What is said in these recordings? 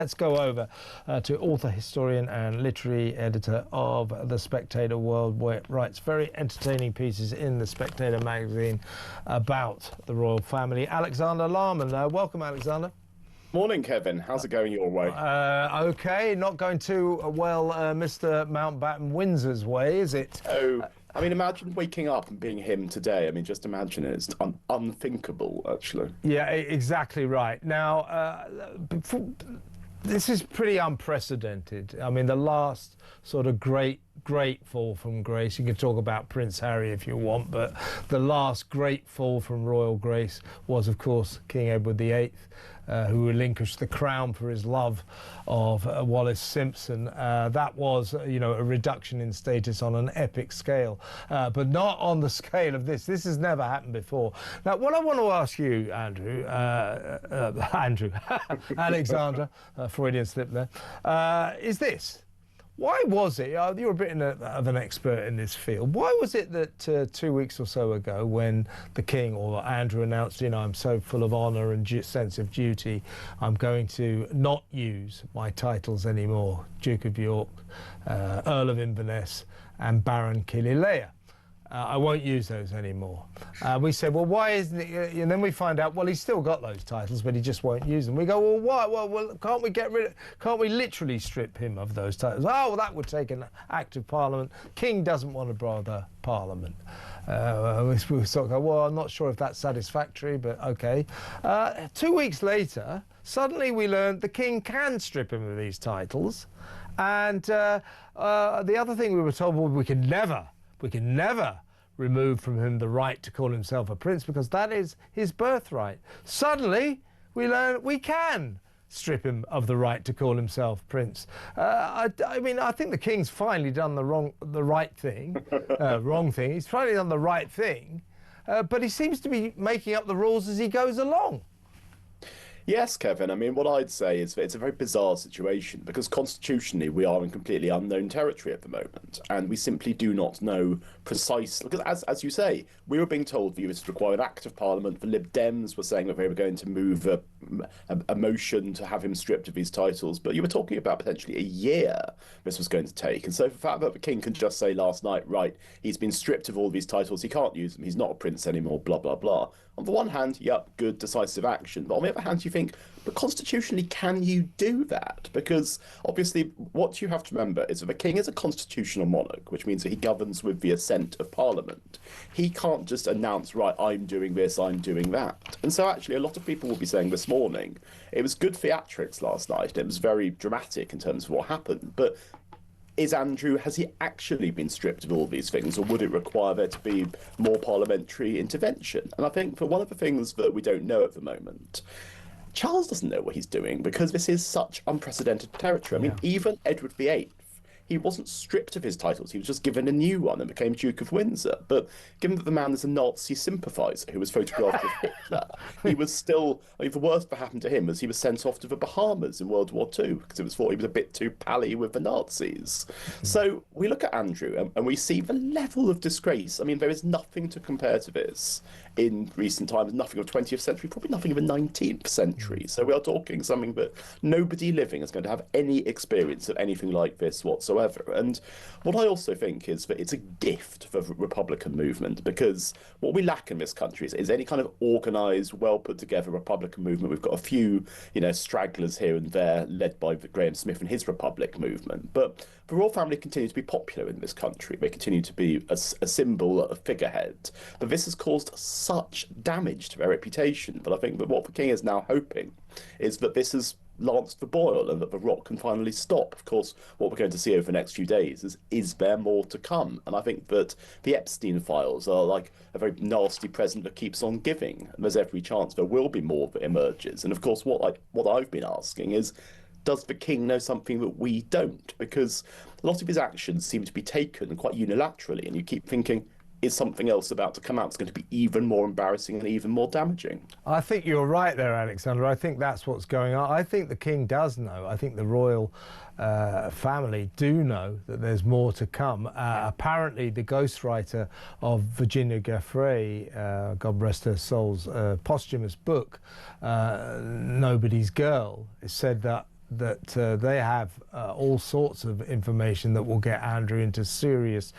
Let's go over to author, historian and literary editor of The Spectator World, where it writes very entertaining pieces in The Spectator magazine about the royal family. Alexander Larman. Welcome, Alexander. Morning, Kevin. How's it going your way? OK, not going too well Mr. Mountbatten Windsor's way, is it? Oh, I mean, imagine waking up and being him today. I mean, just imagine it. It's unthinkable, actually. Yeah, exactly right. Now, this is pretty unprecedented. I mean, the last sort of great fall from grace, you can talk about Prince Harry if you want, but the last great fall from royal grace was, of course, King Edward VIII, who relinquished the crown for his love of Wallis Simpson. That was, you know, a reduction in status on an epic scale, but not on the scale of this. This has never happened before. Now, what I want to ask you, Andrew, Alexandra, Freudian slip there, is this. Why was it, you're a bit of an expert in this field, why was it that 2 weeks or so ago when the King, or Andrew, announced, you know, I'm so full of honour and sense of duty, I'm going to not use my titles anymore, Duke of York, Earl of Inverness and Baron Kililea. I won't use those anymore. We said, well, why isn't it? And then we find out, well, he's still got those titles, but he just won't use them. We go, well, why? Well, can't we literally strip him of those titles? Oh, well, that would take an act of Parliament. King doesn't want to bother Parliament. We sort of go, well, I'm not sure if that's satisfactory, but OK. 2 weeks later, suddenly we learned the King can strip him of these titles. And the other thing we were told, well, we can never remove from him the right to call himself a prince, because that is his birthright. Suddenly, we learn we can strip him of the right to call himself prince. I mean, I think the King's finally done the right thing. Wrong thing. He's finally done the right thing, but he seems to be making up the rules as he goes along. Yes, Kevin. I mean, what I'd say is that it's a very bizarre situation because constitutionally we are in completely unknown territory at the moment, and we simply do not know precisely. Because, as you say, we were being told that it was required act of Parliament. The Lib Dems were saying that they were going to move a motion to have him stripped of his titles, but you were talking about potentially a year this was going to take. And so the fact that the King can just say last night, right, he's been stripped of all of his titles, he can't use them, he's not a prince anymore, blah, blah, blah. On the one hand, yep, good, decisive action. But on the other hand, you think, but constitutionally, can you do that? Because obviously, what you have to remember is that the King is a constitutional monarch, which means that he governs with the assent of Parliament. He can't just announce, right, I'm doing this, I'm doing that. And so actually, a lot of people will be saying this morning, it was good theatrics last night. It was very dramatic in terms of what happened. But has he actually been stripped of all these things, or would it require there to be more parliamentary intervention? And I think for one of the things that we don't know at the moment, Charles doesn't know what he's doing because this is such unprecedented territory. I mean, even Edward VIII, he wasn't stripped of his titles. He was just given a new one and became Duke of Windsor. But given that the man is a Nazi sympathiser who was photographed with Hitler, he was still, I mean, the worst that happened to him was he was sent off to the Bahamas in World War II because it was thought he was a bit too pally with the Nazis. So we look at Andrew and we see the level of disgrace. I mean, there is nothing to compare to this in recent times, nothing of the 20th century, probably nothing of the 19th century. So we are talking something that nobody living is going to have any experience of anything like this whatsoever. And what I also think is that it's a gift for the Republican movement, because what we lack in this country is any kind of organised, well put together Republican movement. We've got a few, you know, stragglers here and there, led by Graham Smith and his Republic movement. But the royal family continue to be popular in this country. They continue to be a symbol, a figurehead. But this has caused such damage to their reputation that I think that what the King is now hoping is that this has lanced the boil and that the rot can finally stop. Of course, what we're going to see over the next few days is there more to come? And I think that the Epstein files are like a very nasty present that keeps on giving. And there's every chance there will be more that emerges. And of course, what I've been asking is, does the King know something that we don't? Because a lot of his actions seem to be taken quite unilaterally, and you keep thinking, is something else about to come out that's going to be even more embarrassing and even more damaging? I think you're right there, Alexander. I think that's what's going on. I think the King does know. I think the royal family do know that there's more to come. Apparently, the ghostwriter of Virginia Giuffre, God rest her soul's posthumous book, Nobody's Girl, said that that they have all sorts of information that will get Andrew into serious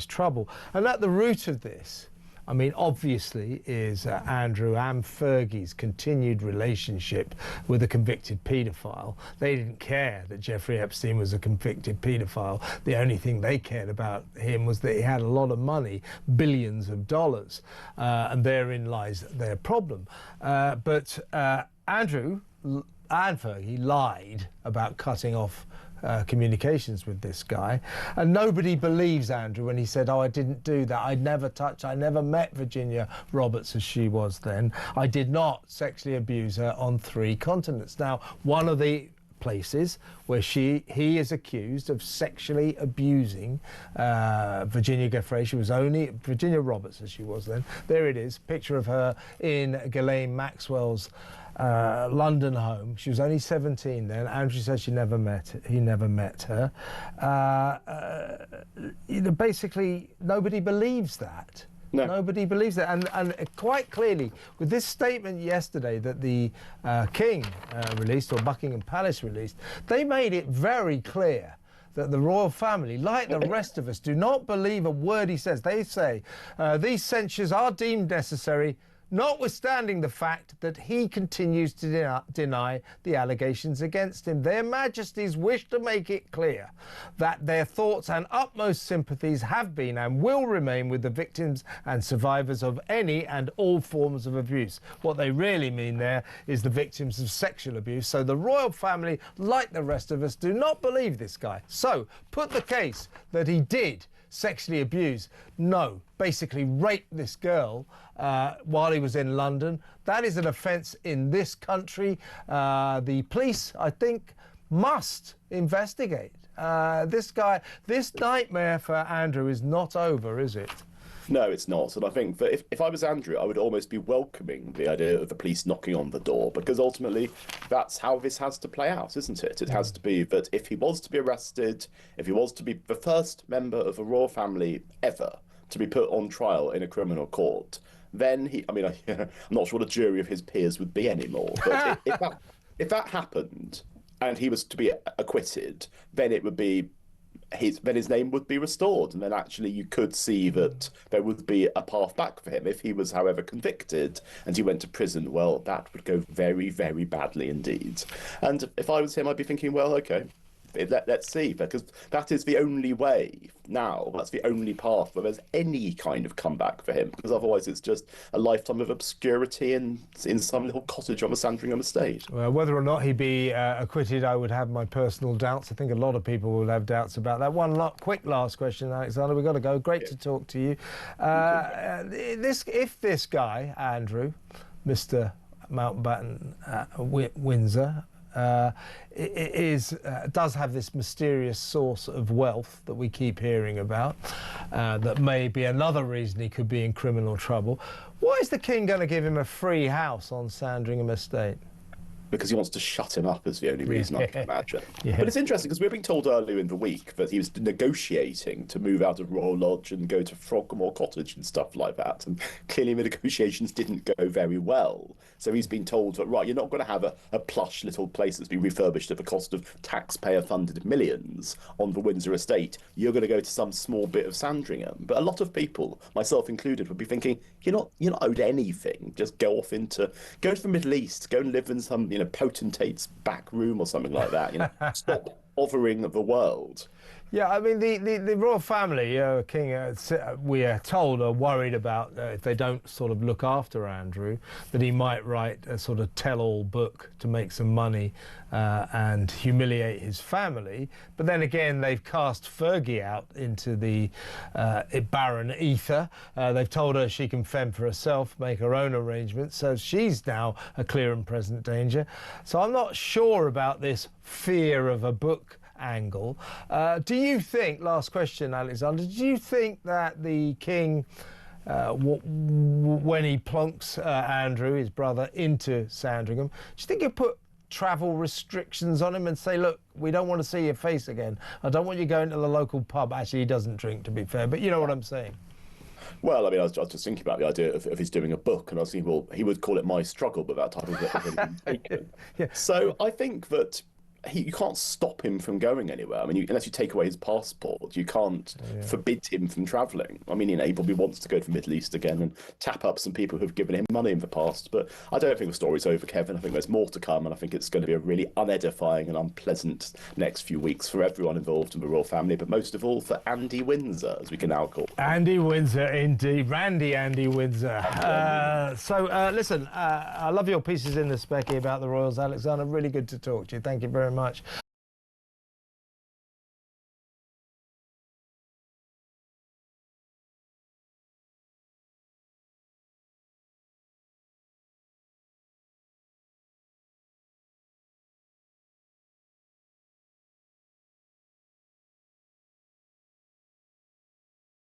trouble. And at the root of this, I mean, obviously, is Andrew and Fergie's continued relationship with a convicted paedophile. They didn't care that Jeffrey Epstein was a convicted paedophile. The only thing they cared about him was that he had a lot of money, billions of dollars, and therein lies their problem. But Andrew and Fergie lied about cutting off communications with this guy, and nobody believes Andrew when he said, "Oh, I didn't do that. I never met Virginia Roberts as she was then. I did not sexually abuse her on 3 continents." Now, one of the places where he is accused of sexually abusing Virginia Giuffre. She was only Virginia Roberts as she was then. There it is, picture of her in Ghislaine Maxwell's London home. She was only 17 then. Andrew says he never met her. Basically, nobody believes that. No. Nobody believes that. And quite clearly, with this statement yesterday that the King released, or Buckingham Palace released, they made it very clear that the royal family, like the rest of us, do not believe a word he says. They say these censures are deemed necessary, notwithstanding the fact that he continues to deny the allegations against him. Their Majesties wish to make it clear that their thoughts and utmost sympathies have been and will remain with the victims and survivors of any and all forms of abuse. What they really mean there is the victims of sexual abuse. So the royal family, like the rest of us, do not believe this guy. So put the case that he did sexually abuse, no, basically raped this girl while he was in London. That is an offence in this country. The police, I think, must investigate. This nightmare for Andrew is not over, is it? No, it's not. And I think that if I was Andrew, I would almost be welcoming the idea of the police knocking on the door, because ultimately that's how this has to play out, isn't it? It has to be that if he was to be arrested, if he was to be the first member of a royal family ever to be put on trial in a criminal court, then I'm not sure what a jury of his peers would be anymore. But if that happened and he was to be acquitted, then it would be his name would be restored, and then actually you could see that there would be a path back for him. If he was, however, convicted and he went to prison, well, that would go very, very badly indeed. And if I was him, I'd be thinking, well, okay, let's see, because that is the only way now. That's the only path where there's any kind of comeback for him, because otherwise it's just a lifetime of obscurity in some little cottage on the Sandringham estate. Well, whether or not he'd be acquitted, I would have my personal doubts. I think a lot of people will have doubts about that. One quick last question, Alexander. We've got to go. Great to talk to you. If this guy, Andrew, Mr. Mountbatten Windsor, does have this mysterious source of wealth that we keep hearing about, that may be another reason he could be in criminal trouble. Why is the King going to give him a free house on Sandringham Estate? Because he wants to shut him up, is the only reason I can imagine. Yeah. But it's interesting because we were being told earlier in the week that he was negotiating to move out of Royal Lodge and go to Frogmore Cottage and stuff like that. And clearly the negotiations didn't go very well. So he's been told that, right, you're not going to have a plush little place that's been refurbished at the cost of taxpayer-funded millions on the Windsor estate. You're going to go to some small bit of Sandringham. But a lot of people, myself included, would be thinking, you're not owed anything. Just go to the Middle East, go and live in some potentate's back room or something like that. Stop bothering the world. Yeah, I mean, the royal family, King, we are told, are worried about if they don't sort of look after Andrew, that he might write a sort of tell-all book to make some money and humiliate his family. But then again, they've cast Fergie out into the barren ether. They've told her she can fend for herself, make her own arrangements. So she's now a clear and present danger. So I'm not sure about this fear of a book angle. Do you think, last question, Alexander, do you think that the King, when he plonks Andrew, his brother, into Sandringham, do you think he'll put travel restrictions on him and say, look, we don't want to see your face again. I don't want you going to the local pub. Actually, he doesn't drink, to be fair, but you know what I'm saying. Well, I mean, I was just thinking about the idea of he's doing a book, and I was thinking, well, he would call it My Struggle, but that title would have been taken. Yeah. So I think that you can't stop him from going anywhere. I mean, unless you take away his passport, you can't forbid him from travelling. I mean, he probably wants to go to the Middle East again and tap up some people who've given him money in the past. But I don't think the story's over, Kevin. I think there's more to come, and I think it's going to be a really unedifying and unpleasant next few weeks for everyone involved in the royal family, but most of all for Andy Windsor, as we can now call him. Andy Windsor, indeed. Randy Andy Windsor. Listen, I love your pieces in the Specky about the royals, Alexander. Really good to talk to you. Thank you very much.